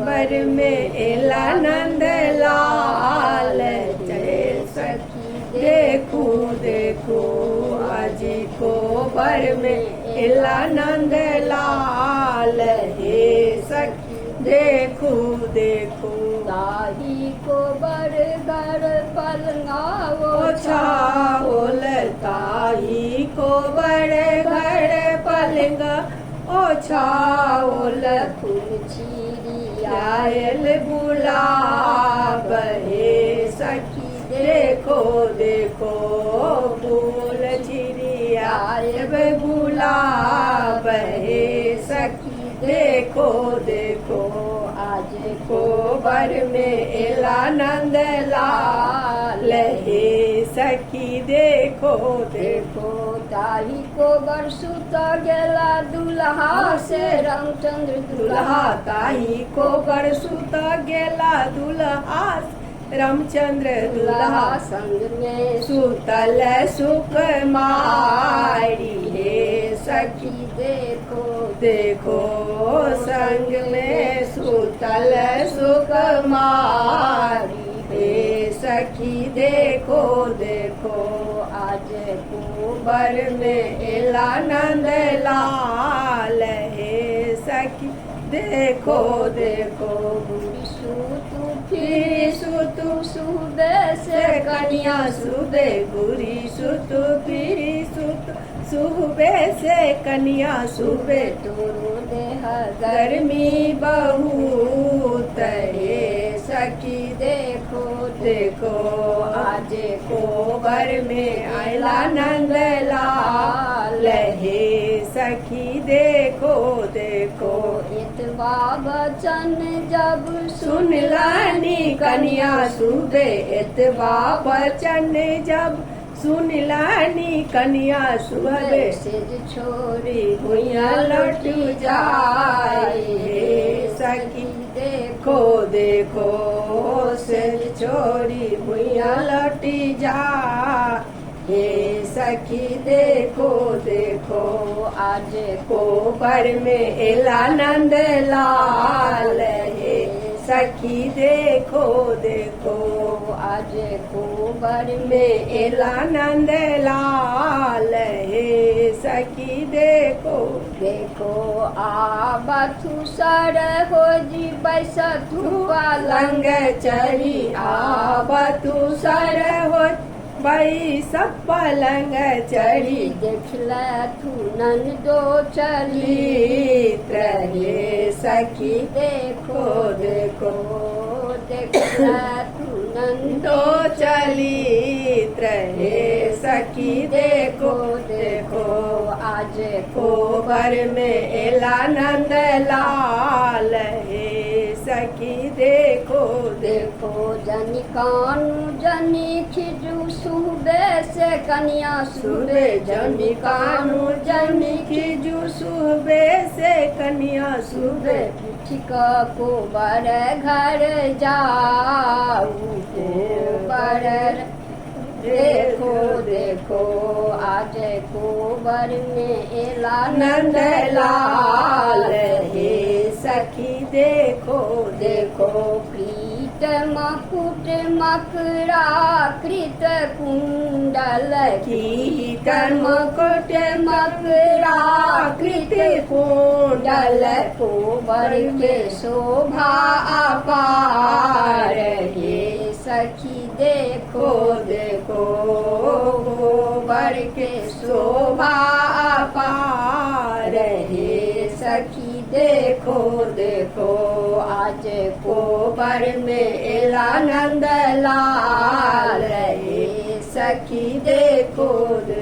बर में एला नंद लाल, जय सखी देखो देखो आज को बर में एला नंद लाल, हे सखी देखो देखो। ताही को बर घर पलंगा ओछाओल, ताही को बड़े घर पलंगा ओछाओल, फूल चीरी आयल गुलाब, हे सखी देखो देखो फूल चिरी आयल गुलाब, हे सखी देखो देखो। आज को बर में एला नंद लाल, हे सखी देखो देखो। ताही को बर सुत गेला दुल्हा से रामचंद्र दुल्हा, ताही को बर सुत गेला दुल्हा, रामचंद्र दुल्हा संग में सुतल सुख मारी, हे सखी देखो देखो संग में सुतल सुख मारी, हे सखी देखो देखो। आज को बर में एला नंद लाल, हे सखी देखो देखो। सुतु फिर सुतु सुबे से कन्या सुबे गुरी सुतु फिर सुत सुबे से कन्या सुबे, तोरो देह गर्मी बहुत, हे सखी देखो देखो। आज को बर में आयला नंद लाल, हे सखी देखो देखो। इतवा वचन जब सुन लानी कन्या सुबे, इतवा वचन जब सुन लानी कन्या सुबे, सेज छोरी भुइया लौट जाए, हे सखी देखो देखो सेज छोरी भुइया लौटी जा, हे सखी देखो देखो। आज को बर में एला नंद लाल, हे सखी देखो देखो। आज को बर में एला नंद लाल, हे सखी देखो देखो। आ बथु सर हो जी बैसा धुआ लंग चरी, आबतु सर हो बई सब पलंग चढ़ी, देखला तू नंदो चली, हे सखी देखो देखो देखला तू नंदो दो चली, हे सखी देखो देखो। आज को बर में एला नंद लाल, हे सखी देखो देखो। जनी कानू जनी खिजू सुबे से कन्या सुबे जनी कानू जनी खिजू सुबे से कन्या सुबे, ठिका को बर घर जाऊ को बर देखो देखो। आज को बर में एला नंद लाल, हे सखी देखो देखो। प्रीत मकुट मकरा कृत कुंडल, कीट मुकुट मकरा कृत कुंडल, को बर के शोभा अपार, हे सखी देखो देखो बर के शोभा अपार, हे सखी देखो देखो। आज को बर में एला नंद लाल, हे सखी देखो देखो।